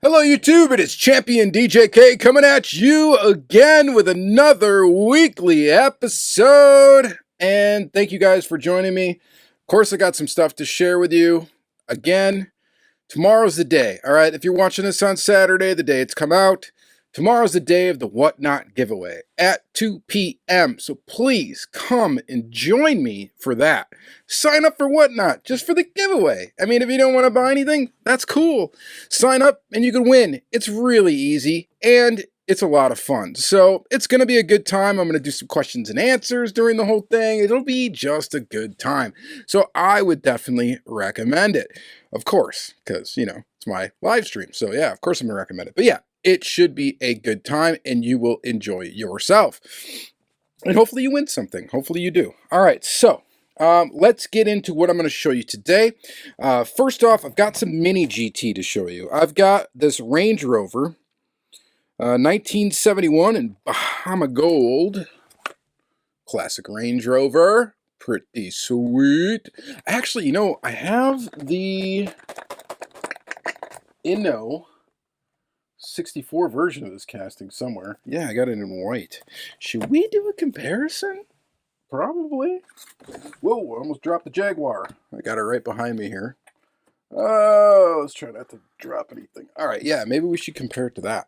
Hello YouTube, it is Championdjk coming at you again with another weekly episode. And thank you guys for joining me. Of course, I got some stuff to share with you. Again, tomorrow's the day, all right? If you're watching this on Saturday, the day it's come out, tomorrow's the day of the Whatnot giveaway at 2 p.m. So please come and join me for that. Sign up for Whatnot just for the giveaway. I mean, if you don't want to buy anything, that's cool. Sign up and you can win. It's really easy and it's a lot of fun. So it's going to be a good time. I'm going to do some questions and answers during the whole thing. It'll be just a good time. So I would definitely recommend it. Of course, because, you know, it's my live stream. So yeah, of course I'm going to recommend it. But yeah, it should be a good time and you will enjoy yourself. And hopefully you win something. Hopefully you do. All right, so let's get into what I'm going to show you today. First off, I've got some mini GT to show you. I've got this Range Rover, 1971 in Bahama Gold. Classic Range Rover. Pretty sweet. Actually, you know, I have the Inno 64 version of this casting somewhere. Yeah, I got it in white. Should we do a comparison? Probably. Whoa, I almost dropped the Jaguar. I got it right behind me here. Oh, let's try not to drop anything. All right, yeah, maybe we should compare it to that.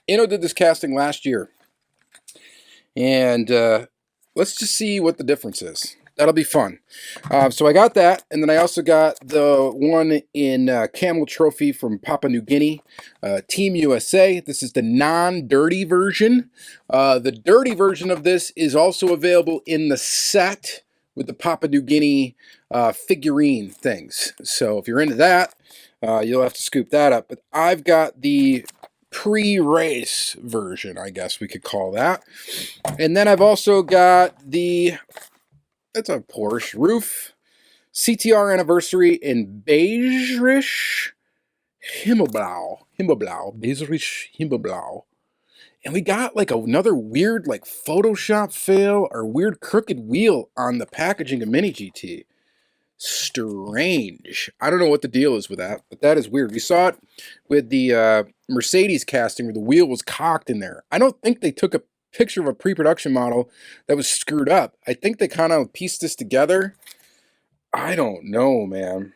Inno did this casting last year. And let's just see what the difference is. That'll be fun. So I got that, and then I also got the one in Camel Trophy from Papua New Guinea, Team USA. This is the non-dirty version. The dirty version of this is also available in the set with the Papua New Guinea figurine things. So if you're into that, you'll have to scoop that up. But I've got the pre-race version, I guess we could call that. And then I've also got the... It's a Porsche roof, CTR anniversary in beige-ish Himmelblau, beige-ish Himmelblau. And we got like another weird like Photoshop fail or weird crooked wheel on the packaging of Mini GT. Strange. I don't know what the deal is with that, but that is weird. We saw it with the Mercedes casting where the wheel was cocked in there. I don't think they took a picture of a pre-production model that was screwed up. I think they kind of pieced this together. I don't know, man.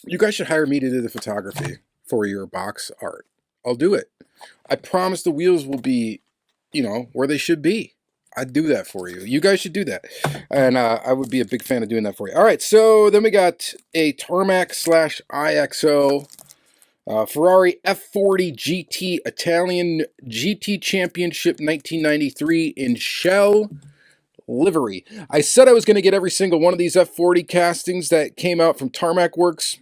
You guys should hire me to do the photography for your box art. I'll do it. I promise the wheels will be, you know, where they should be. I'd do that for you. You guys should do that. And I would be a big fan of doing that for you. All right, so then we got a Tarmac / IXO Ferrari F40 GT Italian GT Championship 1993 in shell livery. I said I was going to get every single one of these F40 castings that came out from Tarmac Works.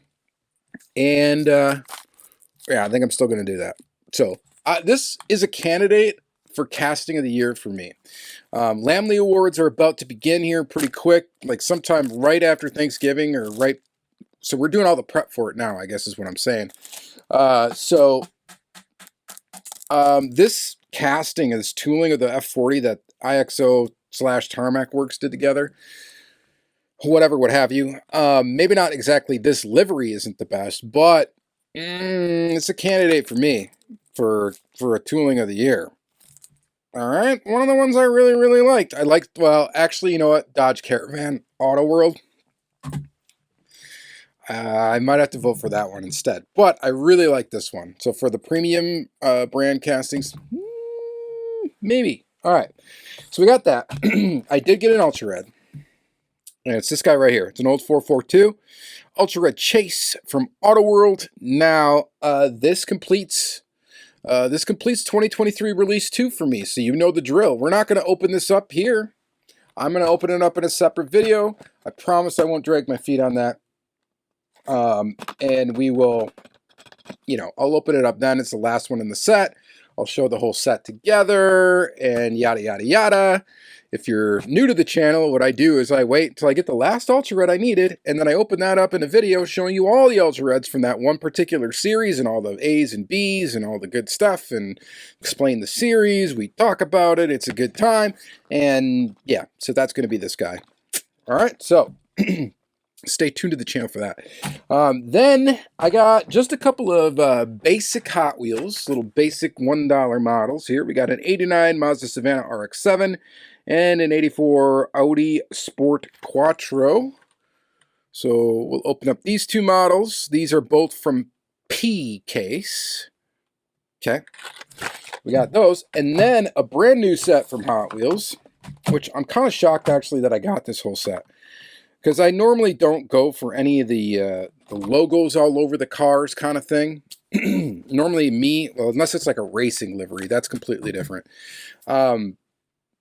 And yeah, I think I'm still going to do that. So this is a candidate for casting of the year for me. Lamley Awards are about to begin here pretty quick, like sometime right after Thanksgiving or right. So we're doing all the prep for it now, I guess is what I'm saying. This casting, this tooling of the F40 that IXO / Tarmac Works did together, whatever, what have you, maybe not exactly this livery isn't the best, but it's a candidate for me for a tooling of the year. All right, one of the ones I really liked. I liked, well, actually, you know what? Dodge Caravan Auto World. I might have to vote for that one instead, but I really like this one. So for the premium brand castings, maybe. All right, so we got that. I did get an Ultra Red, and it's this guy right here. It's an old 442 Ultra Red Chase from Auto World. Now this completes 2023 release 2 for me, so you know the drill. We're not going to open this up here. I'm going to open it up in a separate video. I promise I won't drag my feet on that. And we will, you know, I'll open it up then. It's the last one in the set. I'll show the whole set together and yada, yada, yada. If you're new to the channel, what I do is I wait until I get the last Ultra Red I needed, and then I open that up in a video showing you all the Ultra Reds from that one particular series and all the A's and B's and all the good stuff and explain the series. We talk about it. It's a good time. And yeah, so that's going to be this guy. All right, so Stay tuned to the channel for that. Then I got just a couple of basic Hot Wheels, little basic $1 models here. We got an 89 Mazda Savannah RX-7 and an 84 Audi Sport Quattro. So we'll open up these two models. These are both from P-Case. Okay. We got those. And then a brand new set from Hot Wheels, which I'm kind of shocked actually that I got this whole set. Because I normally don't go for any of the logos all over the cars kind of thing. Normally well, unless it's like a racing livery, that's completely different.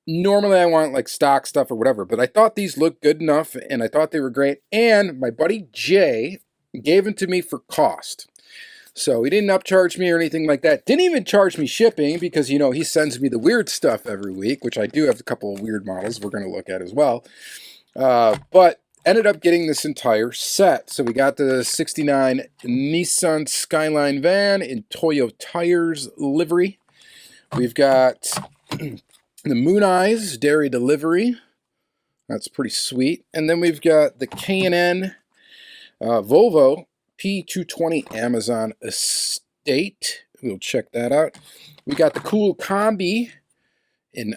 Normally I want like stock stuff or whatever, but I thought these looked good enough and I thought they were great. And my buddy Jay gave them to me for cost. So he didn't upcharge me or anything like that. Didn't even charge me shipping because, you know, he sends me the weird stuff every week, which I do have a couple of weird models we're going to look at as well. But ended up getting this entire set. So we got the 69 Nissan Skyline van in Toyo Tires livery. We've got the Moon Eyes Dairy Delivery. That's pretty sweet. And then we've got the K&N Volvo P220 Amazon Estate. We'll check that out. We got the Cool Combi in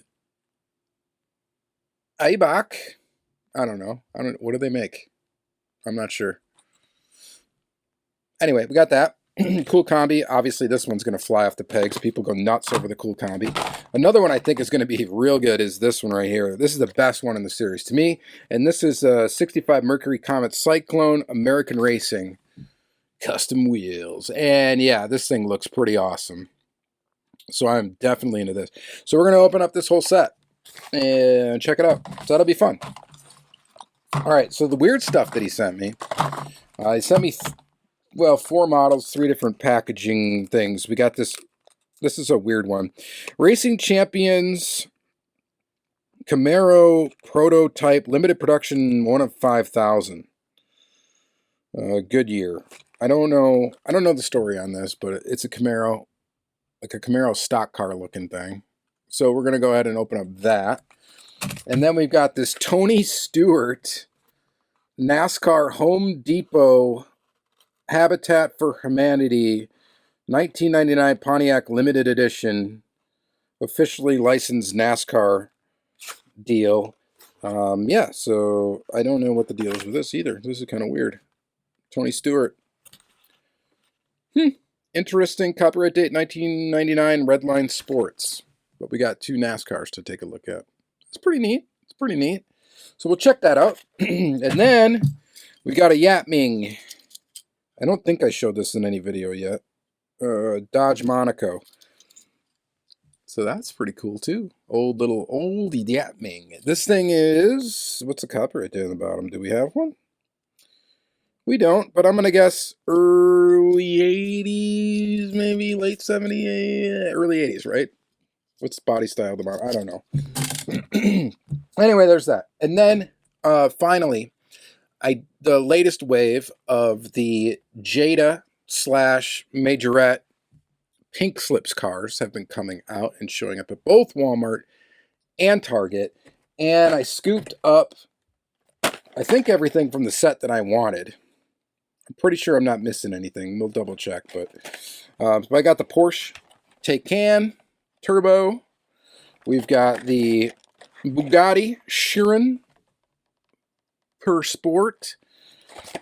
Eibach. I don't know. What do they make? I'm not sure. Anyway, we got that. Cool Combi. Obviously, this one's going to fly off the pegs. People go nuts over the Cool Combi. Another one I think is going to be real good is this one right here. This is the best one in the series to me. And this is 65 Mercury Comet Cyclone American Racing Custom Wheels. And yeah, this thing looks pretty awesome. So I'm definitely into this. So we're going to open up this whole set and check it out. So that'll be fun. All right, so the weird stuff that he sent me, he sent me, well, 4 models, 3 different packaging things. We got this is a weird one. Racing Champions Camaro Prototype, limited production, 1 of 5,000. Goodyear. I don't know the story on this, but it's a Camaro, like a Camaro stock car looking thing. So we're going to go ahead and open up that. And then we've got this Tony Stewart NASCAR Home Depot Habitat for Humanity 1999 Pontiac Limited Edition officially licensed NASCAR deal. Yeah, so I don't know what the deal is with this either. This is kind of weird. Tony Stewart. Interesting. Copyright date 1999 Redline Sports. But we got 2 NASCARs to take a look at. It's pretty neat. It's pretty neat. So we'll check that out. And then we got a Yapming. I don't think I showed this in any video yet. Dodge Monaco. So that's pretty cool too. Oldie Yapming. This thing is, what's the copyright date on the bottom? Do we have one? We don't, but I'm going to guess early 80s, maybe late 70s, early 80s, right? What's body style tomorrow? I don't know. Anyway, there's that. And then finally, the latest wave of the Jada Majorette pink slips cars have been coming out and showing up at both Walmart and Target. And I scooped up, I think, everything from the set that I wanted. I'm pretty sure I'm not missing anything. We'll double check. But so I got the Porsche Taycan Turbo. We've got the Bugatti Chiron Per Sport.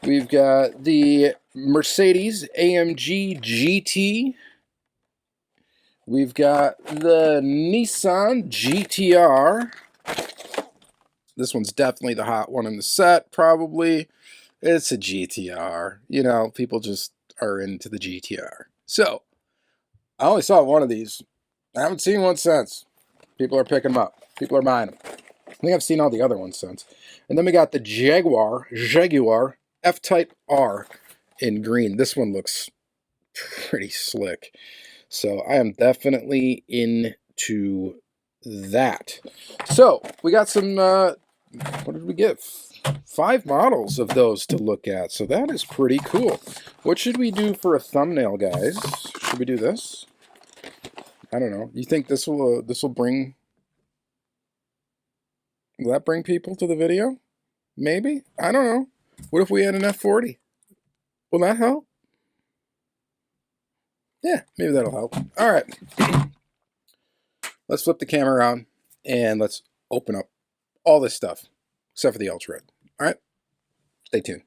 We've got the Mercedes AMG GT. We've got the Nissan GTR. This one's definitely the hot one in the set, probably. It's a GTR. You know, people just are into the GTR. So, I only saw one of these. I haven't seen one since. People are picking them up. People are buying them. I think I've seen all the other ones since. And then we got the Jaguar F-Type R in green. This one looks pretty slick. So I am definitely into that. So we got some, what did we get? 5 models of those to look at. So that is pretty cool. What should we do for a thumbnail, guys? Should we do this? I don't know. You think this will bring... Will that bring people to the video? Maybe? I don't know. What if we had an F40? Will that help? Yeah, maybe that'll help. All right. Let's flip the camera around and let's open up all this stuff, except for the Ultra Red. All right? Stay tuned.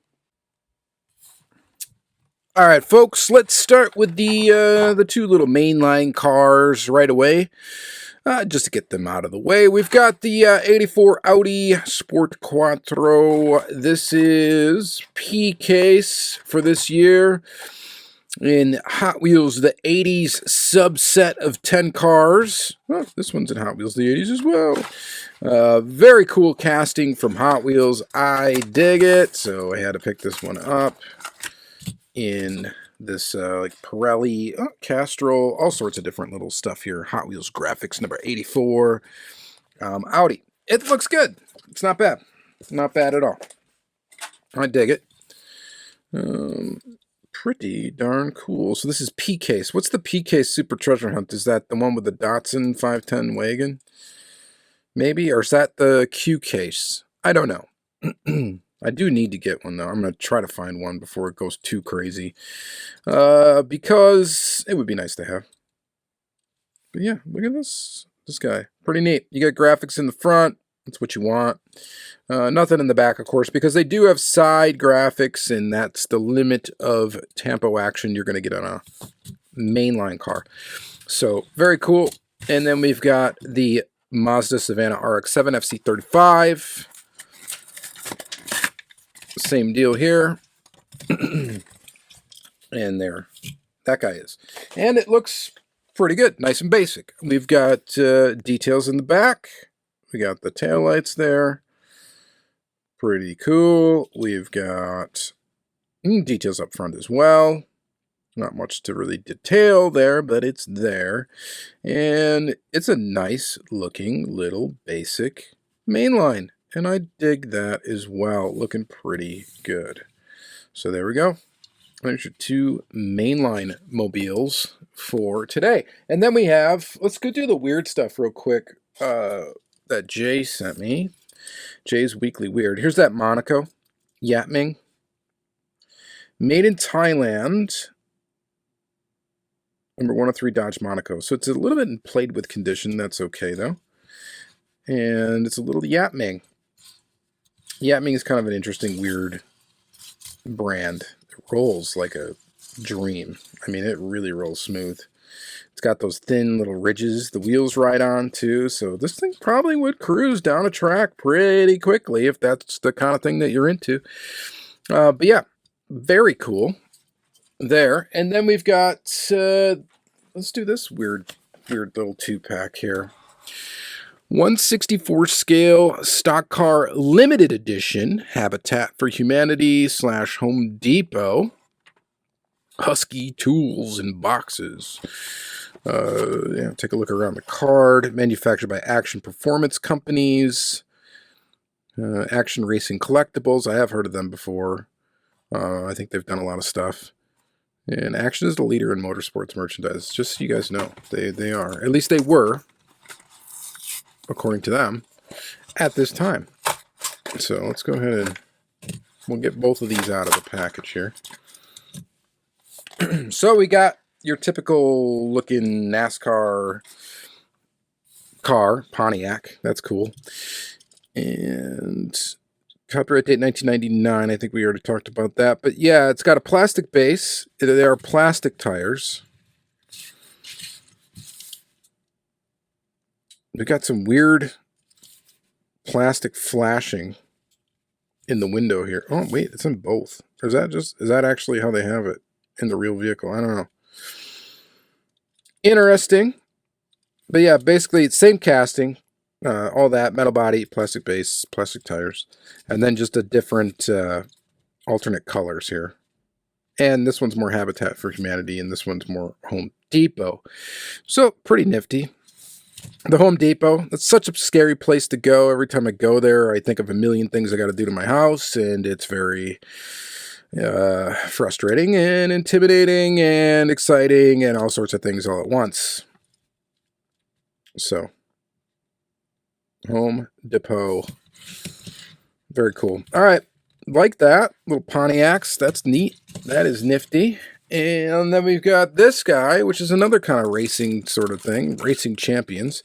All right, folks, let's start with the two little mainline cars right away. Just to get them out of the way, we've got the 84 Audi Sport Quattro. This is P-Case for this year. In Hot Wheels, the 80s subset of 10 cars. Oh, this one's in Hot Wheels, the 80s as well. Very cool casting from Hot Wheels. I dig it, so I had to pick this one up in this like Pirelli, Castrol, all sorts of different little stuff here. Hot Wheels graphics, number 84. Audi. It looks good. It's not bad. Not bad at all. I dig it. Pretty darn cool. So this is P-Case. What's the P-Case Super Treasure Hunt? Is that the one with the Datsun 510 wagon? Maybe? Or is that the Q-Case? I don't know. I do need to get one, though. I'm going to try to find one before it goes too crazy. Because it would be nice to have. But yeah, look at this guy. Pretty neat. You get graphics in the front. That's what you want. Nothing in the back, of course, because they do have side graphics, and that's the limit of tempo action you're going to get on a mainline car. So, very cool. And then we've got the Mazda Savannah RX-7 FC35. Same deal here. And there. That guy is. And it looks pretty good. Nice and basic. We've got details in the back. We got the taillights there. Pretty cool. We've got details up front as well. Not much to really detail there, but it's there. And it's a nice looking little basic mainline. And I dig that as well. Looking pretty good. So there we go. There's your two mainline mobiles for today. And then we have, let's go do the weird stuff real quick. That Jay sent me. Jay's Weekly Weird. Here's that Monaco Yatming. Made in Thailand. Number 103 Dodge Monaco. So it's a little bit in played with condition. That's okay, though. And it's a little Yatming. Yatming is kind of an interesting, weird brand. It rolls like a dream. I mean, it really rolls smooth. It's got those thin little ridges the wheels ride on, too. So this thing probably would cruise down a track pretty quickly if that's the kind of thing that you're into. But yeah, very cool there. And then we've got, let's do this weird little two-pack here. 1/64 scale stock car limited edition Habitat for Humanity / Home Depot. Husky tools and boxes. Yeah, take a look around the card. Manufactured by Action Performance Companies. Action Racing Collectibles. I have heard of them before. I think they've done a lot of stuff. And Action is the leader in motorsports merchandise. Just so you guys know, they are. At least they were, according to them, at this time. So let's go ahead and we'll get both of these out of the package here. So we got your typical looking NASCAR car, Pontiac. That's cool. And copyright date 1999. I think we already talked about that. But yeah, it's got a plastic base. There are plastic tires. We got some weird plastic flashing in the window here. Oh, wait, it's in both. Or is that actually how they have it in the real vehicle? I don't know. Interesting. But yeah, basically it's same casting, all that, metal body, plastic base, plastic tires, and then just a different alternate colors here. And this one's more Habitat for Humanity, and this one's more Home Depot. So pretty nifty. The Home Depot, it's such a scary place to go. Every time I go there, I think of a million things I got to do to my house, and it's very frustrating and intimidating and exciting and all sorts of things all at once. So, Home Depot. Very cool. All right. Like that. Little Pontiacs. That's neat. That is nifty. And then we've got this guy, which is another kind of racing sort of thing. Racing Champions.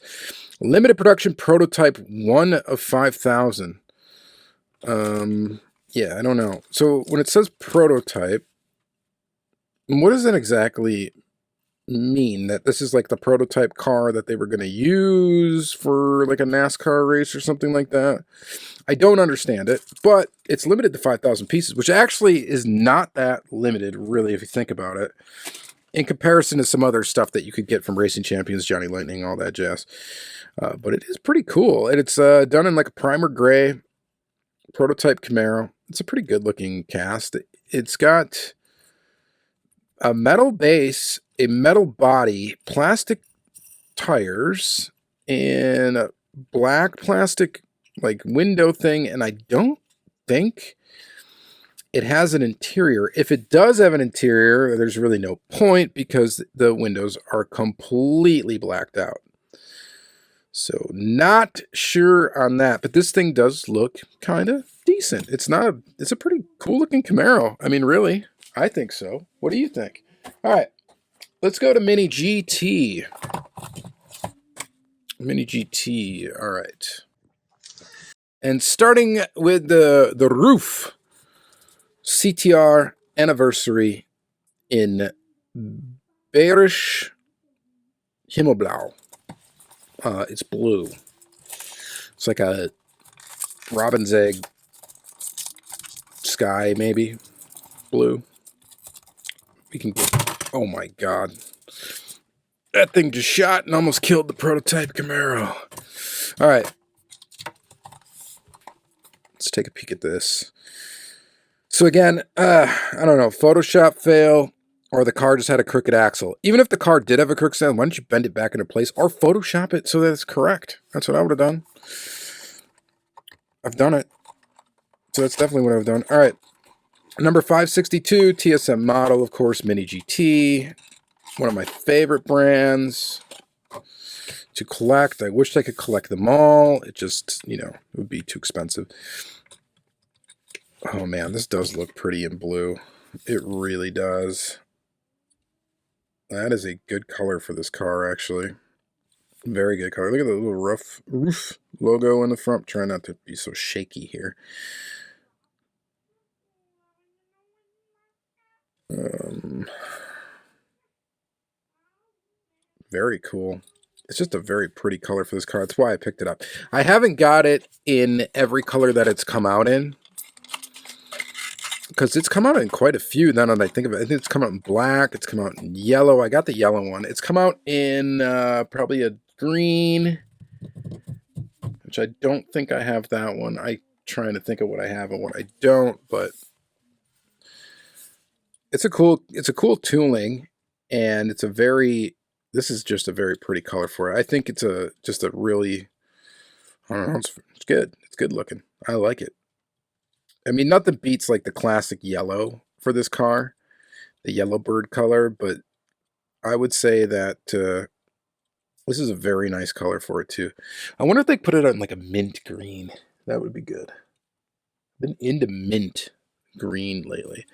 Limited production prototype 1 of 5,000. Yeah, I don't know. So when it says prototype, what does that exactly mean? That this is like the prototype car that they were going to use for like a NASCAR race or something like that? I don't understand it, but it's limited to 5,000 pieces, which actually is not that limited, really, if you think about it, in comparison to some other stuff that you could get from Racing Champions, Johnny Lightning, all that jazz. But it is pretty cool, and it's done in like a primer gray prototype Camaro. It's a pretty good-looking cast. It's got a metal base, a metal body, plastic tires, and a black plastic like window thing, and I don't think it has an interior. If it does have an interior, there's really no point because the windows are completely blacked out. So not sure on that, but this thing does look kind of decent. It's a pretty cool looking Camaro. I mean, really, I think so. What do you think? All right, let's go to Mini GT. Mini GT, all right. And starting with the roof, CTR anniversary in bearish Himmelblau. It's blue. It's like a robin's egg sky, maybe blue. We can get. Oh my god, that thing just shot and almost killed the prototype Camaro. All right, let's take a peek at this. So again, I don't know, Photoshop fail, or the car just had a crooked axle. Even if the car did have a crooked axle, why don't you bend it back into place or Photoshop it so that it's correct? That's what I would have done. I've done it. So that's definitely what I've done. All right. Number 562, TSM model, of course, Mini GT. One of my favorite brands to collect. I wish I could collect them all. It just, you know, it would be too expensive. Oh man, this does look pretty in blue. It really does. That is a good color for this car, actually. Very good color. Look at the little roof logo in the front. Try not to be so shaky here. Very cool. It's just a very pretty color for this car. That's why I picked it up. I haven't got it in every color that it's come out in, because it's come out in quite a few now that I think of it. I think it's come out in black. It's come out in yellow. I got the yellow one. It's come out in probably a green, which I don't think I have that one. I'm trying to think of what I have and what I don't, but it's a cool tooling, and it's a very, this is just a very pretty color for it. I think it's just a really, I don't know, it's good. It's good looking. I like it. I mean, nothing beats like the classic yellow for this car, the yellow bird color, but I would say that this is a very nice color for it too. I wonder if they put it on like a mint green. That would be good. I've been into mint green lately.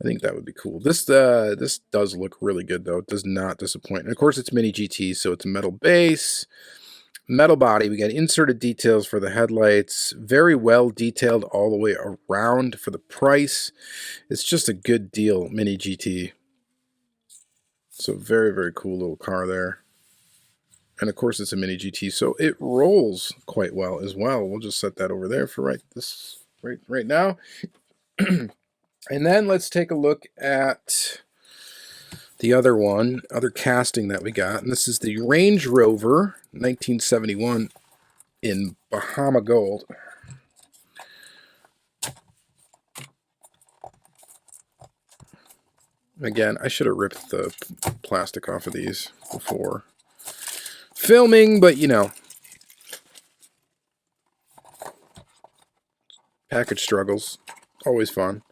I think that would be cool. This does look really good though. It does not disappoint. And of course it's Mini GT, so it's a metal base, metal body. We got inserted details for the headlights. Very well detailed all the way around for the price. It's just a good deal, Mini GT. So very, very cool little car there. And of course it's a Mini GT, so it rolls quite well as well. We'll just set that over there for right now. And then let's take a look at the other casting that we got. And this is the Range Rover 1971 in Bahama Gold. Again, I should have ripped the plastic off of these before filming, but you know, package struggles, always fun.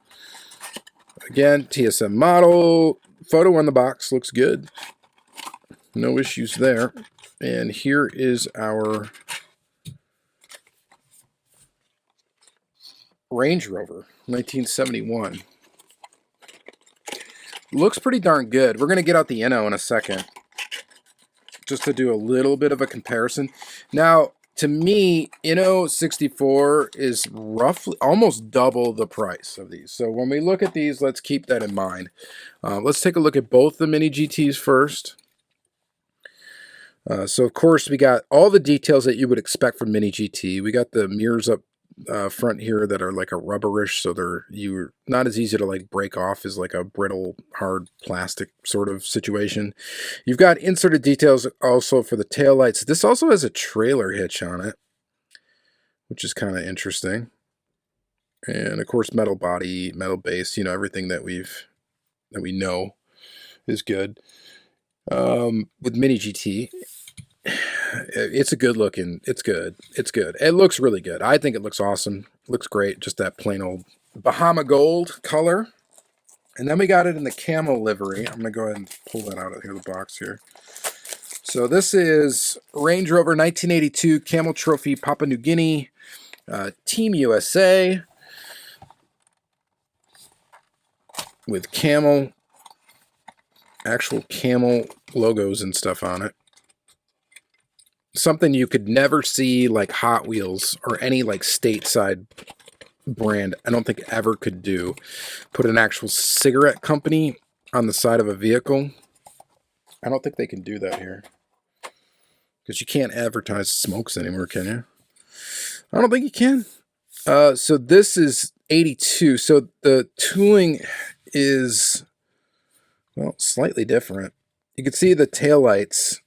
Again, TSM model, photo on the box looks good. No issues there. And here is our Range Rover 1971. Looks pretty darn good. We're going to get out the Inno in a second, just to do a little bit of a comparison. Now, to me, Inno 64 is roughly almost double the price of these. So when we look at these, let's keep that in mind. Let's take a look at both the Mini GTs first. So of course we got all the details that you would expect from Mini GT. We got the mirrors up front here that are like a rubberish, so you're not as easy to like break off as like a brittle hard plastic sort of situation. You've got inserted details also for the taillights. This also has a trailer hitch on it, which is kind of interesting. And of course metal body, metal base, you know, everything that we know is good. With Mini GT, it's a good looking, it's good. It looks really good. I think it looks awesome. It looks great. Just that plain old Bahama gold color. And then we got it in the camo livery. I'm going to go ahead and pull that out of here, the box here. So this is Range Rover 1982 Camel Trophy Papua New Guinea, Team USA, with camel, actual camel logos and stuff on it. Something you could never see like Hot Wheels or any like stateside brand, I don't think ever could do. Put an actual cigarette company on the side of a vehicle. I don't think they can do that here. Because you can't advertise smokes anymore, can you? I don't think you can. So this is 82. So the tooling is, well, slightly different. You can see the taillights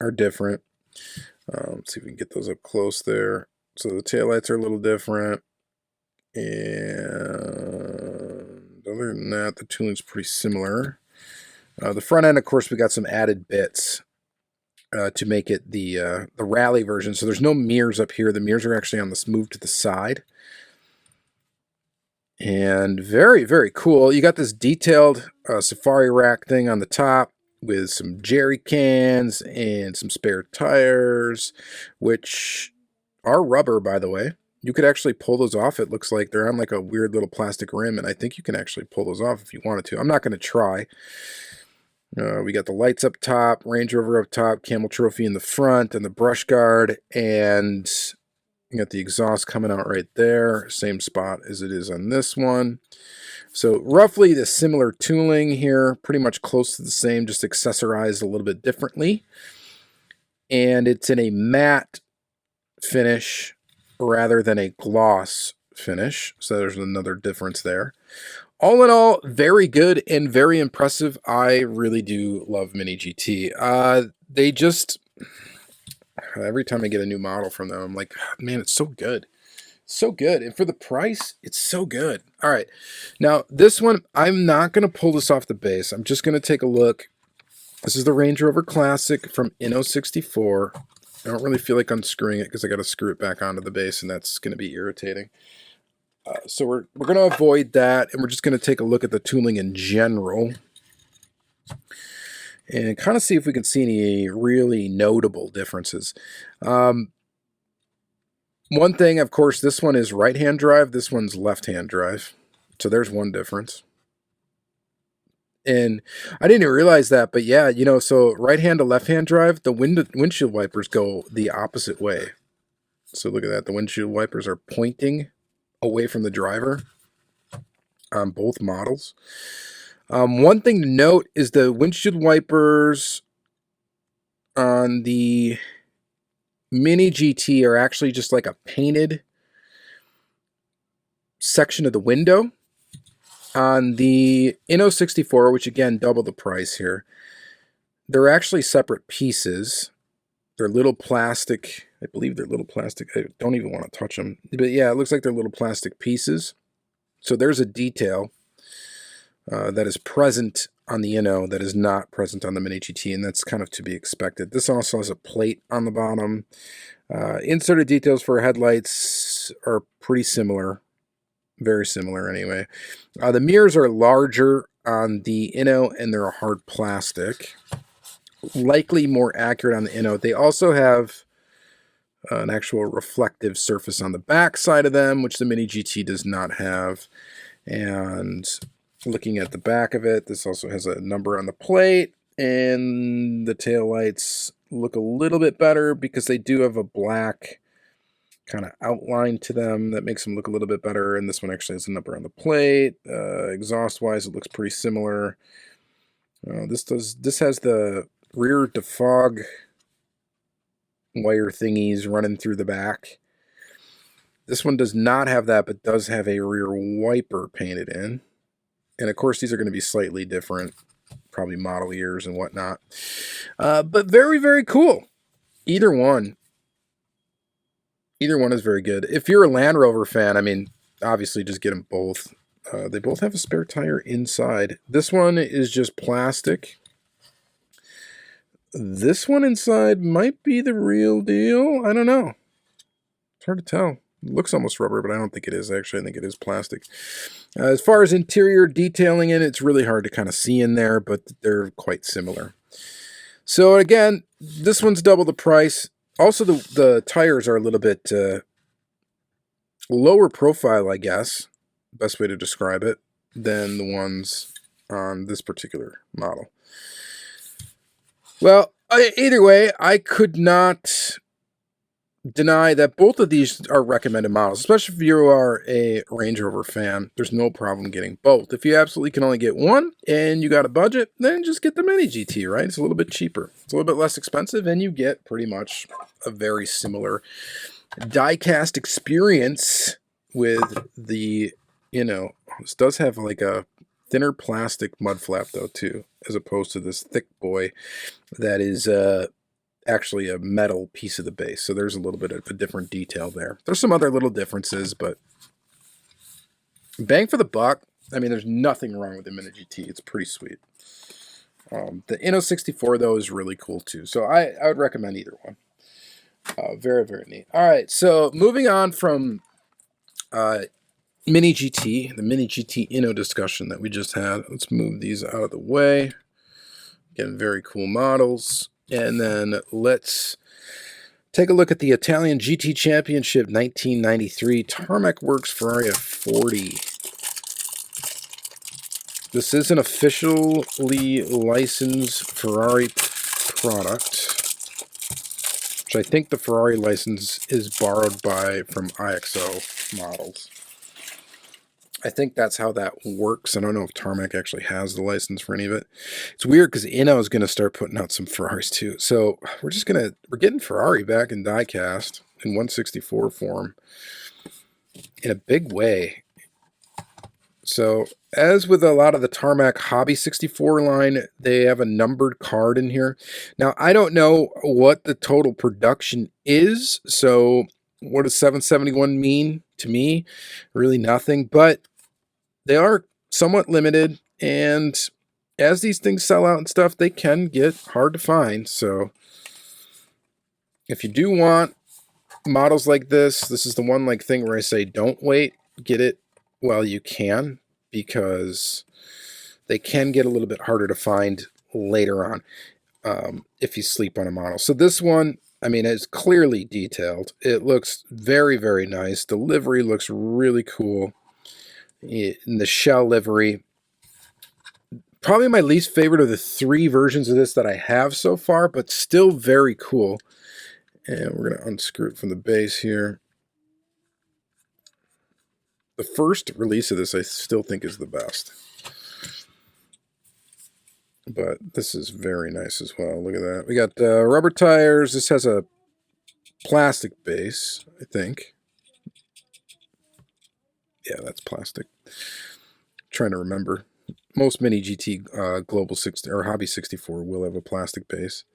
are different. Let's see if we can get those up close there. So the taillights are a little different. And other than that, the tooling's pretty similar. The front end, of course, we got some added bits to make it the rally version. So there's no mirrors up here. The mirrors are actually on this move to the side. And very, very cool. You got this detailed safari rack thing on the top with some jerry cans and some spare tires, which are rubber, by the way. You could actually pull those off. It looks like they're on like a weird little plastic rim, and I think you can actually pull those off if you wanted to. I'm not going to try. We got the lights up top, Range Rover up top, Camel Trophy in the front, and the brush guard, and you got the exhaust coming out right there, same spot as it is on this one. So roughly the similar tooling here, pretty much close to the same, just accessorized a little bit differently. And it's in a matte finish rather than a gloss finish. So there's another difference there. All in all, very good and very impressive. I really do love Mini GT. They just, every time I get a new model from them, I'm like, man, it's so good. So good. And for the price, it's so good. All right. Now, this one, I'm not going to pull this off the base. I'm just going to take a look. This is the Range Rover Classic from Inno 64. I don't really feel like unscrewing it because I got to screw it back onto the base, and that's going to be irritating. So we're going to avoid that, and we're just going to take a look at the tooling in general and kind of see if we can see any really notable differences. One thing, of course, this one is right-hand drive. This one's left-hand drive. So there's one difference. And I didn't even realize that, but yeah, you know, so right-hand to left-hand drive, the windshield wipers go the opposite way. So look at that. The windshield wipers are pointing away from the driver on both models. One thing to note is the windshield wipers on the Mini GT are actually just like a painted section of the window. On the Inno 64, which again, double the price here, they're actually separate pieces. They're little plastic, I believe they're little plastic. I don't even want to touch them. But yeah, it looks like they're little plastic pieces. So there's a detail that is present on the Inno that is not present on the Mini GT, and that's kind of to be expected. This also has a plate on the bottom. Inserted details for headlights are pretty similar. Very similar anyway. The mirrors are larger on the Inno, and they're a hard plastic. Likely more accurate on the Inno. They also have an actual reflective surface on the back side of them, which the Mini GT does not have. And looking at the back of it, this also has a number on the plate, and the taillights look a little bit better because they do have a black kind of outline to them that makes them look a little bit better. And this one actually has a number on the plate. Exhaust wise, it looks pretty similar. This has the rear defog wire thingies running through the back. This one does not have that, but does have a rear wiper painted in. And of course, these are going to be slightly different, probably model years and whatnot. But very, very cool. Either one is very good. If you're a Land Rover fan, I mean, obviously just get them both. They both have a spare tire inside. This one is just plastic. This one inside might be the real deal. I don't know. It's hard to tell. It looks almost rubber, but I don't think it is, actually. I think it is plastic. As far as interior detailing in, it's really hard to kind of see in there, but they're quite similar. So again, this one's double the price. Also, the tires are a little bit lower profile, I guess. Best way to describe it, than the ones on this particular model. Well, either way, I could not deny that both of these are recommended models, especially if you are a Range Rover fan. There's no problem getting both. If you absolutely can only get one and you got a budget, then just get the Mini GT, right? It's a little bit cheaper. It's a little bit less expensive, and you get pretty much a very similar die-cast experience with the, this does have like a thinner plastic mud flap though too, as opposed to this thick boy that is actually a metal piece of the base. So there's a little bit of a different detail there. There's some other little differences, but bang for the buck. I mean, there's nothing wrong with the Mini GT. It's pretty sweet. The Inno 64 though is really cool too. So I would recommend either one. Very, very neat. All right, so moving on from Mini GT, the Mini GT Inno discussion that we just had. Let's move these out of the way. Again, very cool models. And then let's take a look at the Italian GT Championship 1993 Tarmac Works Ferrari F40. This is an officially licensed Ferrari product, which I think the Ferrari license is borrowed from IXO models. I think that's how that works. I don't know if Tarmac actually has the license for any of it. It's weird because Inno is going to start putting out some Ferraris too. So we're getting Ferrari back in diecast in 164 form in a big way. So as with a lot of the Tarmac Hobby 64 line, they have a numbered card in here. Now, I don't know what the total production is. So what does 771 mean to me? Really nothing, but they are somewhat limited, and as these things sell out and stuff, they can get hard to find. So if you do want models like this is the one thing where I say don't wait, get it while you can, because they can get a little bit harder to find later on if you sleep on a model. So this one, I mean, it's clearly detailed. It looks very, very nice. The livery looks really cool. In the shell livery, probably my least favorite of the three versions of this that I have so far, but still very cool. And we're going to unscrew it from the base here. The first release of this I still think is the best. But this is very nice as well. Look at that. We got rubber tires. This has a plastic base, I think. Yeah, that's plastic. Trying to remember. Most Mini GT Global 60 or Hobby 64 will have a plastic base.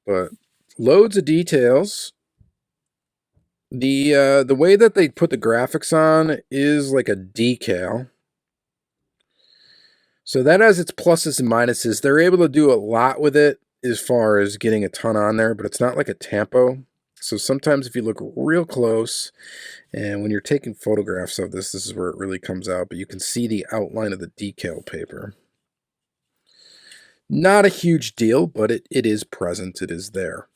But loads of details. The way that they put the graphics on is like a decal. So that has its pluses and minuses. They're able to do a lot with it as far as getting a ton on there, but it's not like a tampo. So sometimes if you look real close, and when you're taking photographs of this, this is where it really comes out, but you can see the outline of the decal paper. Not a huge deal, but it is present. It is there.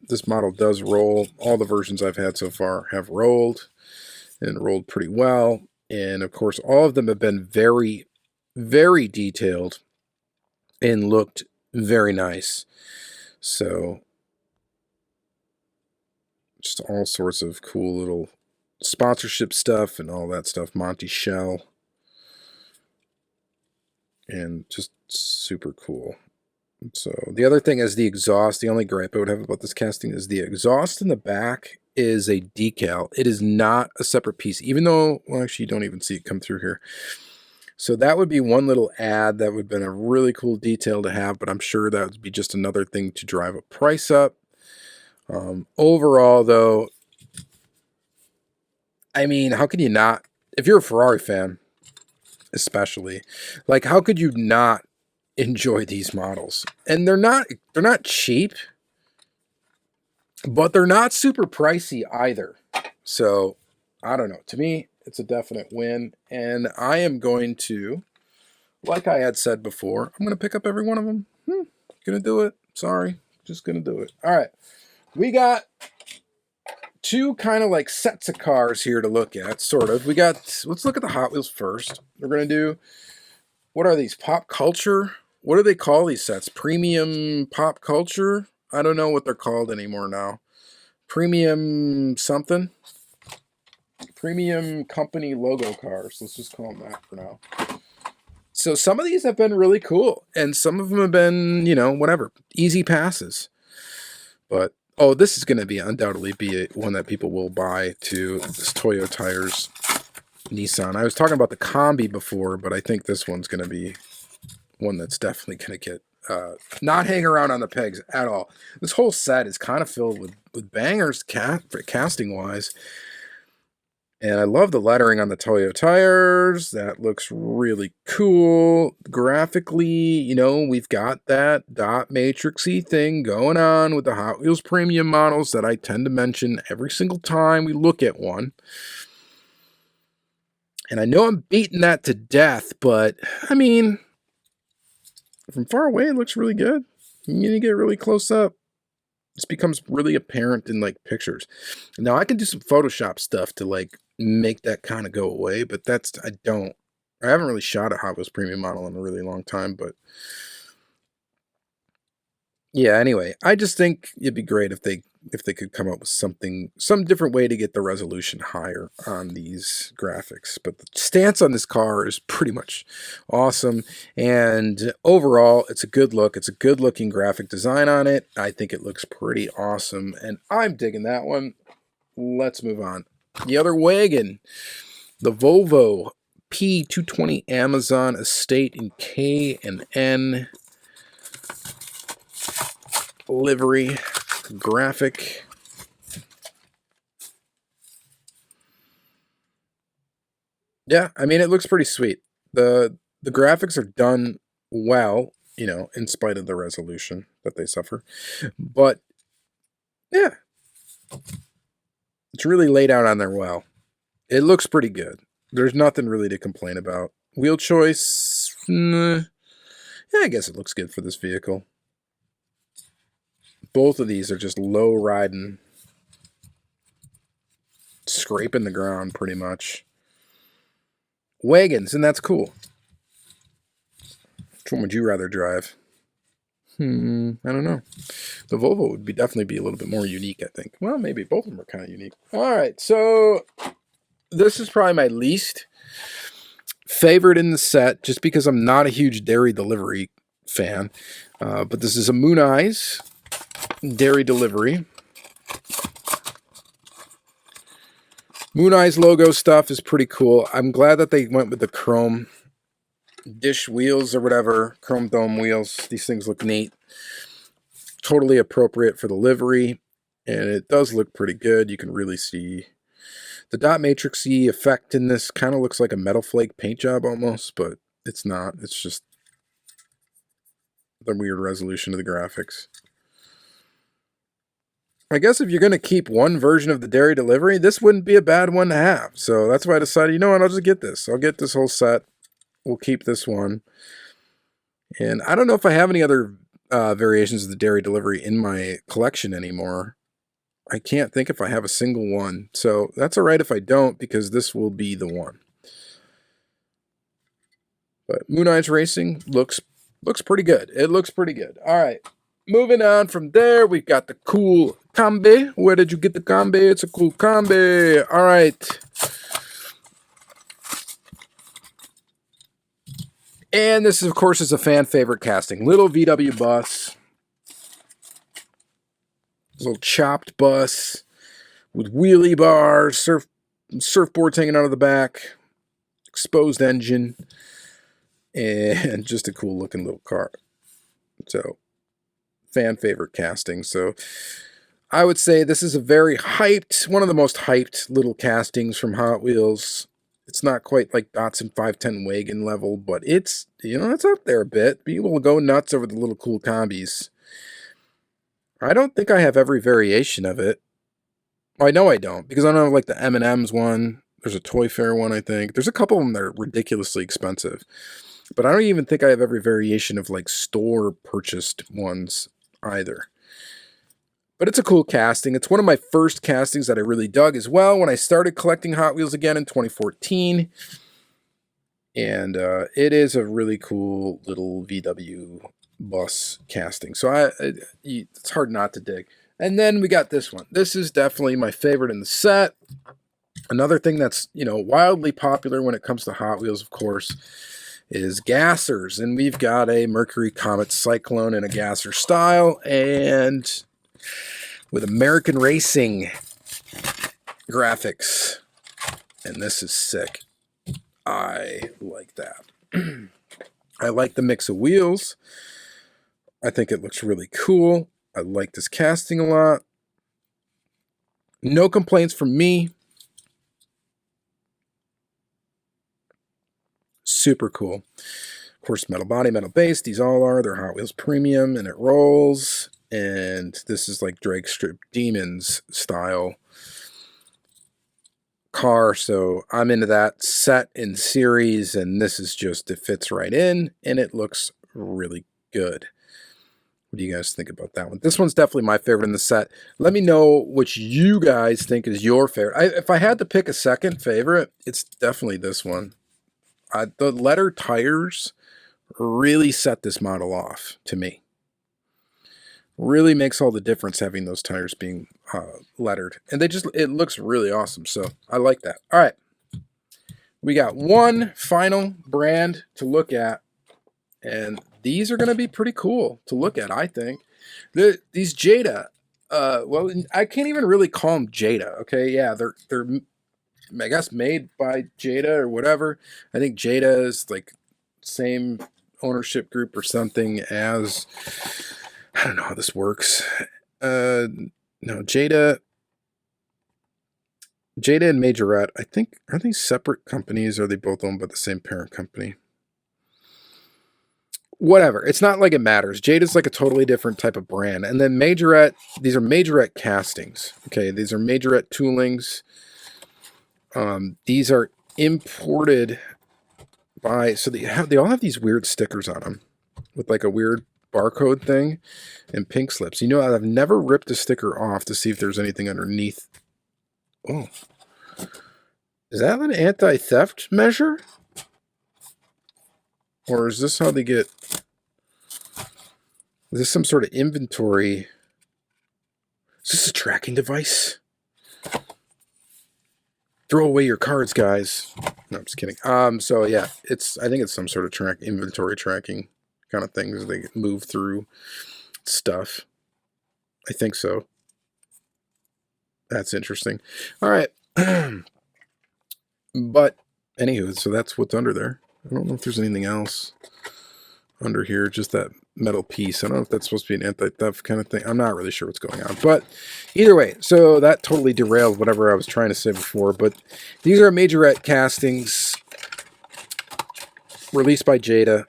this model does roll. All the versions I've had so far have rolled, and rolled pretty well. And of course, all of them have been very, very detailed and looked very nice. So just all sorts of cool little sponsorship stuff and all that stuff. Monty Shell. And just super cool. So the other thing is the exhaust. The only gripe I would have about this casting is the exhaust in the back is a decal. It is not a separate piece, even though, well, actually, you don't even see it come through here. So that would be one little add that would have been a really cool detail to have, but I'm sure that would be just another thing to drive a price up. Overall, though, I mean, how could you not, if you're a Ferrari fan, especially, like, how could you not enjoy these models? And they're not cheap, but they're not super pricey either. So I don't know, to me it's a definite win, and I am going to, like I had said before, I'm going to pick up every one of them. Gonna do it. Sorry, just gonna do it. All right, we got two kind of like sets of cars here to look at, sort of. We got, let's look at the Hot Wheels first. We're gonna do, what are these, pop culture? What do they call these sets? Premium pop culture? I don't know what they're called anymore now. Premium something? Premium company logo cars. Let's just call them that for now. So some of these have been really cool, and some of them have been, you know, whatever, easy passes. But, oh, this is going to be undoubtedly be one that people will buy too. This Toyo Tires Nissan. I was talking about the Combi before, but I think this one's going to be one that's definitely going to get not hang around on the pegs at all. This whole set is kind of filled with bangers casting wise. And I love the lettering on the Toyo tires. That looks really cool. Graphically, you know, we've got that dot matrixy thing going on with the Hot Wheels premium models that I tend to mention every single time we look at one. And I know I'm beating that to death, but I mean, from far away, it looks really good. You get really close up, this becomes really apparent in like pictures. Now I can do some Photoshop stuff to like make that kind of go away, but I haven't really shot a Hot Wheels premium model in a really long time, but yeah, anyway, I just think it'd be great if they could come up with some different way to get the resolution higher on these graphics. But the stance on this car is pretty much awesome, and overall, it's a good look. It's a good looking graphic design on it. I think it looks pretty awesome, and I'm digging that one. Let's move on. The other wagon, the Volvo P220 Amazon Estate in K and N livery graphic. Yeah, I mean, it looks pretty sweet. The graphics are done well, you know, in spite of the resolution that they suffer. But yeah, it's really laid out on there well. It looks pretty good. There's nothing really to complain about. Wheel choice, yeah, I guess it looks good for this vehicle. Both of these are just low riding, scraping the ground pretty much. Wagons, and that's cool. Which one would you rather drive? I don't know. The Volvo would definitely be a little bit more unique, I think. Well, maybe both of them are kind of unique. All right, so this is probably my least favorite in the set, just because I'm not a huge dairy delivery fan. But this is a Moon Eyes dairy delivery. Moon Eyes logo stuff is pretty cool. I'm glad that they went with the chrome dish wheels or whatever, chrome dome wheels. These things look neat. Totally appropriate for the livery, and it does look pretty good. You can really see the dot matrixy effect in this. Kind of looks like a metal flake paint job almost, but it's not. It's just the weird resolution of the graphics. I guess if you're going to keep one version of the dairy delivery, this wouldn't be a bad one to have. So that's why I decided, you know what, I'll just get this. I'll get this whole set. We'll keep this one. And I don't know if I have any other variations of the dairy delivery in my collection anymore. I can't think if I have a single one. So that's all right if I don't, because this will be the one. But Moon Eyes Racing looks pretty good. It looks pretty good. All right. Moving on from there, we've got the cool Combi. Where did you get the Combi? It's a cool Combi. All right. And this, of course, is a fan favorite casting. Little VW bus. Little chopped bus with wheelie bars, surfboards hanging out of the back, exposed engine, and just a cool looking little car. So, fan favorite casting. So, I would say this is a very hyped, one of the most hyped little castings from Hot Wheels. It's not quite like Datsun 510 wagon level, but it's, you know, it's up there a bit. People will go nuts over the little cool combis. I don't think I have every variation of it. Well, I know I don't, because I don't have like the M&M's one. There's a Toy Fair one, I think. There's a couple of them that are ridiculously expensive. But I don't even think I have every variation of like store purchased ones either. But it's a cool casting. It's one of my first castings that I really dug as well when I started collecting Hot Wheels again in 2014. And it is a really cool little VW bus casting. So it's hard not to dig. And then we got this one. This is definitely my favorite in the set. Another thing that's, you know, wildly popular when it comes to Hot Wheels, of course, is gassers. And we've got a Mercury Comet Cyclone in a gasser style, and with American Racing graphics. And this is sick. I like that. I like the mix of wheels. I think it looks really cool. I like this casting a lot. No complaints from me. Super cool. Of course, metal body, metal base. These all are. They're Hot Wheels Premium, and it rolls. And this is like Drag Strip Demons style car. So I'm into that set in series, and this is just, it fits right in, and it looks really good. What do you guys think about that one? This one's definitely my favorite in the set. Let me know which you guys think is your favorite. If I had to pick a second favorite, it's definitely this one. The letter tires really set this model off to me. Really makes all the difference having those tires being lettered. And it looks really awesome. So I like that. All right. We got one final brand to look at. And these are going to be pretty cool to look at, I think. These Jada, well, I can't even really call them Jada, okay? Yeah, they're I guess made by Jada or whatever. I think Jada is like same ownership group or something as, I don't know how this works. No, Jada and Majorette, I think, are they separate companies, or are they both owned by the same parent company? Whatever. It's not like it matters. Jada's like a totally different type of brand. And then Majorette, these are Majorette castings. Okay, these are Majorette toolings. These are imported by, so they all have these weird stickers on them with like a weird barcode thing and pink slips. You know, I've never ripped a sticker off to see if there's anything underneath. Oh, is that an anti-theft measure? Or is this how they get... Is this some sort of inventory? Is this a tracking device? Throw away your cards, guys. No, I'm just kidding. So yeah, I think it's some sort of inventory tracking kind of thing as they move through stuff. I think so. That's interesting. All right. But anywho, so that's what's under there. I don't know if there's anything else under here, just that metal piece. I don't know if that's supposed to be an anti-theft kind of thing. I'm not really sure what's going on. But either way, so that totally derailed whatever I was trying to say before. But these are Majorette castings released by Jada.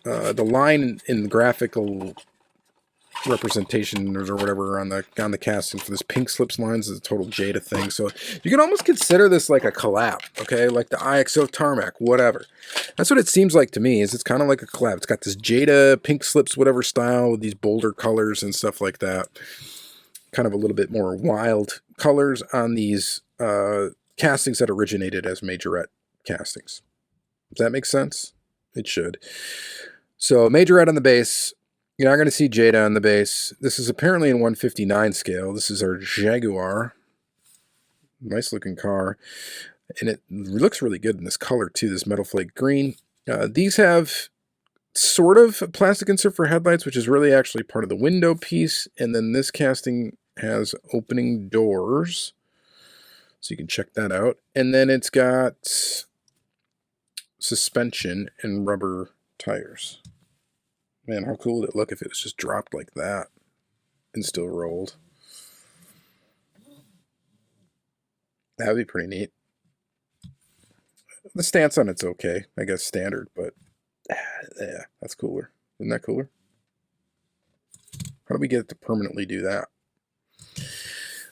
The line in graphical representation or whatever on the casting for this pink slips lines is a total Jada thing. So you can almost consider this like a collab, okay? Like the IXO Tarmac, whatever. That's what it seems like to me, is it's kind of like a collab. It's got this Jada pink slips whatever style with these bolder colors and stuff like that. kind of a little bit more wild colors on these castings that originated as Majorette castings. Does that make sense? It should. So Majorette on the base. You're not going to see Jada on the base. This is apparently in 159 scale. This is our Jaguar. Nice looking car. And it looks really good in this color too, this metal flake green. These have sort of a plastic insert for headlights, which is really actually part of the window piece. And then this casting has opening doors. So you can check that out. And then it's got suspension and rubber tires. Man, how cool would it look if it was just dropped like that and still rolled? That would be pretty neat. The stance on it's okay. I guess standard, but yeah, that's cooler. Isn't that cooler? How do we get it to permanently do that?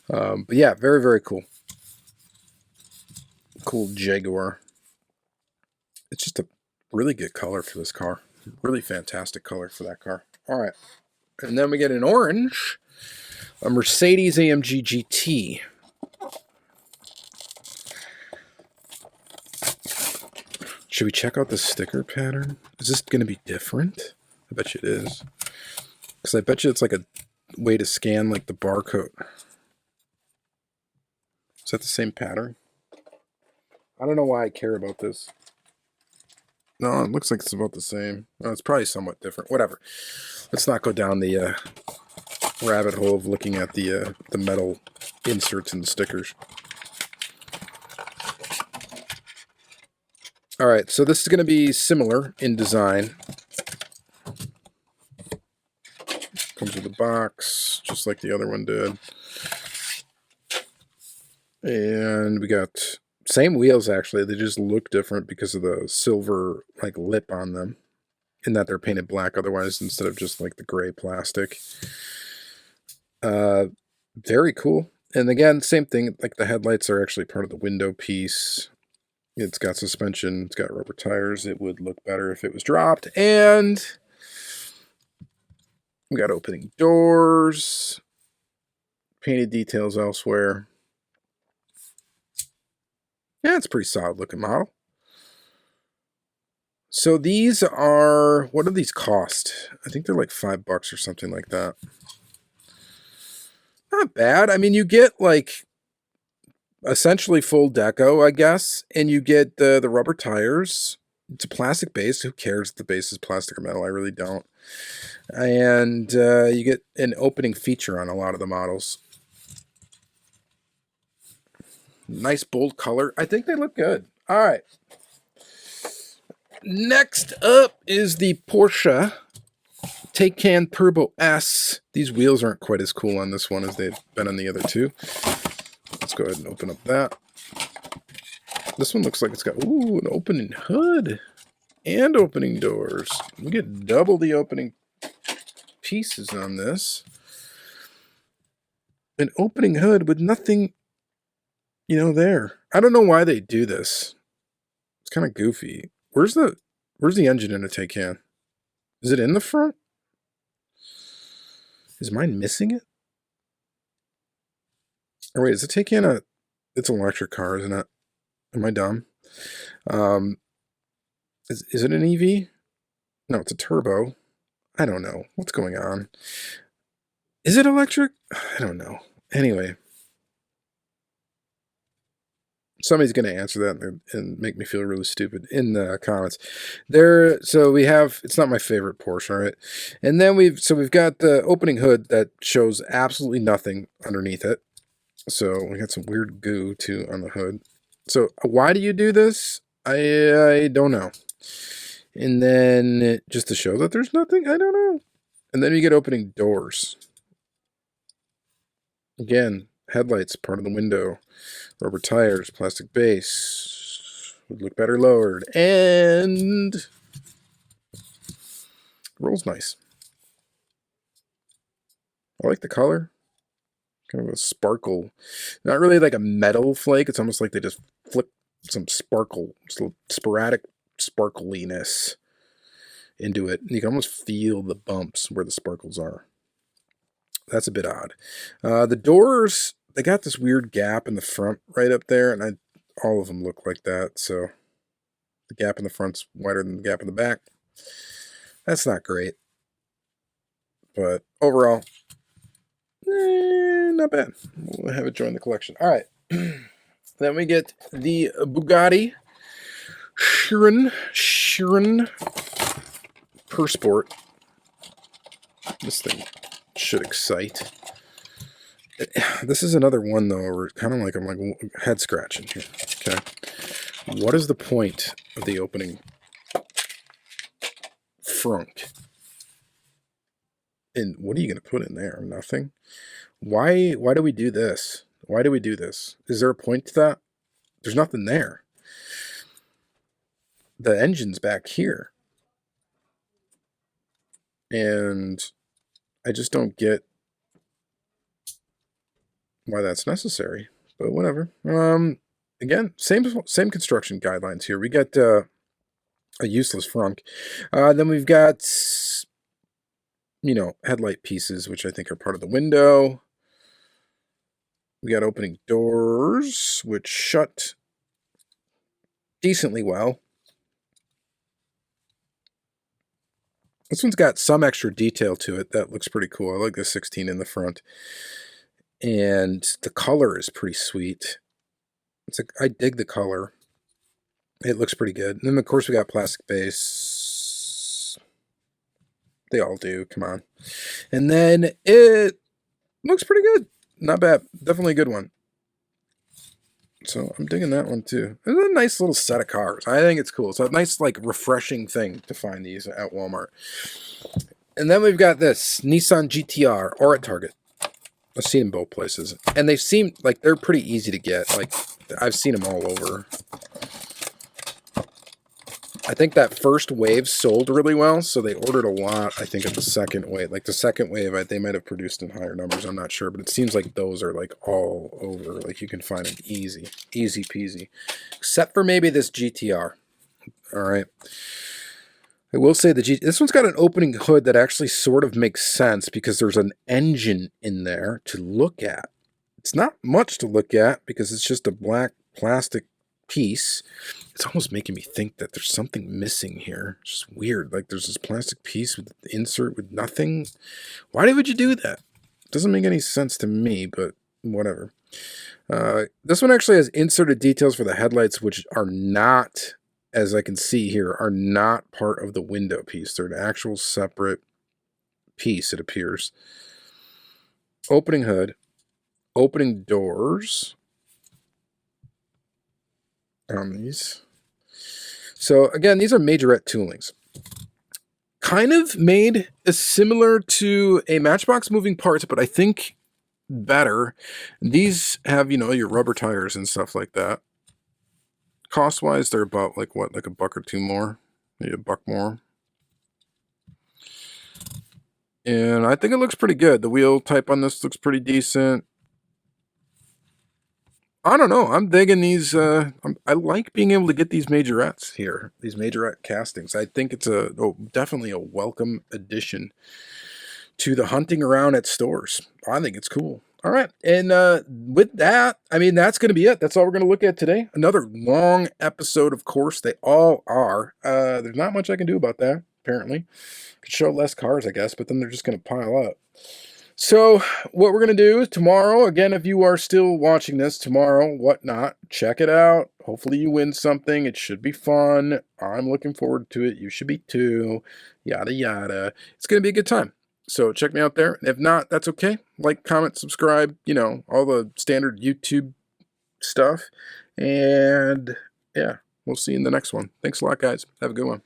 But yeah, very, very cool. Cool Jaguar. It's just a really good color for this car. Really fantastic color for that car. All right. And then we get an orange, a Mercedes AMG GT. Should we check out the sticker pattern? Is this going to be different? I bet you it is. Because I bet you it's like a way to scan like the barcode. Is that the same pattern? I don't know why I care about this. No, it looks like it's about the same. No, it's probably somewhat different. Whatever. Let's not go down the rabbit hole of looking at the metal inserts and the stickers. All right, so this is going to be similar in design. Comes with a box, just like the other one did. And we got same wheels, actually. They just look different because of the silver like lip on them, in that they're painted black otherwise instead of just like the gray plastic. Very cool. And again, same thing, like the headlights are actually part of the window piece. It's got suspension, it's got rubber tires. It would look better if it was dropped. And we got opening doors, painted details elsewhere. Yeah, it's a pretty solid looking model. So these are, what do these cost? I think they're like $5 or something like that. Not bad. I mean, you get like essentially full deco, I guess, and you get the rubber tires. It's a plastic base. Who cares if the base is plastic or metal? I really don't. And you get an opening feature on a lot of the models. Nice bold color. I think they look good. All right. Next up is the Porsche Taycan Turbo S. These wheels aren't quite as cool on this one as they've been on the other two. Let's go ahead and open up that. This one looks like it's got, ooh, an opening hood and opening doors. We get double the opening pieces on this. An opening hood with nothing, you know, there. I don't know why they do this. It's kind of goofy. Where's the engine in a Taycan? Is it in the front? Is mine missing it? Or wait, is the Taycan it's an electric car, isn't it? Am I dumb? Is it an EV? No, it's a turbo. I don't know. What's going on? Is it electric? I don't know. Anyway. Somebody's going to answer that and make me feel really stupid in the comments. So we have, it's not my favorite Porsche, all right? And then we've got the opening hood that shows absolutely nothing underneath it. So we got some weird goo too on the hood. So why do you do this? I don't know. And then just to show that there's nothing, I don't know. And then you get opening doors. Again, headlights, part of the window. Rubber tires, plastic base. Would look better lowered. And rolls nice. I like the color. Kind of a sparkle. Not really like a metal flake. It's almost like they just flip some sparkle, some sporadic sparkliness into it. You can almost feel the bumps where the sparkles are. That's a bit odd. The doors, they got this weird gap in the front right up there, and all of them look like that, so the gap in the front's wider than the gap in the back. That's not great. But overall, not bad. We'll have it join the collection. All right. Then we get the Bugatti Chiron Per Sport. This thing should excite. This is another one, though, where kind of like I'm like head scratching here. Okay. What is the point of the opening frunk? And what are you going to put in there? Nothing. Why do we do this? Why do we do this? Is there a point to that? There's nothing there. The engine's back here. And I just don't get why that's necessary. But whatever. Again, same construction guidelines here. We got a useless frunk. Then we've got, you know, headlight pieces, which I think are part of the window. We got opening doors, which shut decently well. This one's got some extra detail to it. That looks pretty cool. I like the 16 in the front. And the color is pretty sweet. I dig the color. It looks pretty good. And then, of course, we got plastic base. They all do. Come on. And then it looks pretty good. Not bad. Definitely a good one. So I'm digging that one too. It's a nice little set of cars. I think it's cool. It's a nice, like, refreshing thing to find these at Walmart. And then we've got this Nissan GTR, or at Target. I've seen them both places. And they seem like they're pretty easy to get. Like, I've seen them all over. I think that first wave sold really well, so they ordered a lot, I think, of the second wave. Like, the second wave, they might have produced in higher numbers, I'm not sure, but it seems like those are, like, all over. Like, you can find them easy. Easy peasy. Except for maybe this GTR. All right. I will say this one's got an opening hood that actually sort of makes sense because there's an engine in there to look at. It's not much to look at because it's just a black plastic piece. It's almost making me think that there's something missing here. It's just weird. Like, there's this plastic piece with the insert with nothing. Why would you do that? It doesn't make any sense to me, but whatever. This one actually has inserted details for the headlights, which are not, as I can see here, are not part of the window piece. They're an actual separate piece, it appears. Opening hood. Opening doors on these. So again, these are Majorette toolings. Kind of made similar to a Matchbox moving parts, but I think better. These have, you know, your rubber tires and stuff like that. Cost-wise, they're about, like, what, like $1 or $2 more? Maybe $1 more. And I think it looks pretty good. The wheel type on this looks pretty decent. I don't know. I'm digging these. I like being able to get these Majorettes here. These Majorette castings. I think it's definitely a welcome addition to the hunting around at stores. I think it's cool. All right. And with that, I mean, that's going to be it. That's all we're going to look at today. Another long episode, of course. They all are. There's not much I can do about that, apparently. Could show less cars, I guess, but then they're just going to pile up. So what we're going to do is tomorrow, again, if you are still watching this tomorrow, whatnot, check it out. Hopefully you win something. It should be fun. I'm looking forward to it. You should be too. Yada, yada. It's going to be a good time. So check me out there. If not, that's okay. Like, comment, subscribe, you know, all the standard YouTube stuff. And yeah, we'll see you in the next one. Thanks a lot, guys. Have a good one.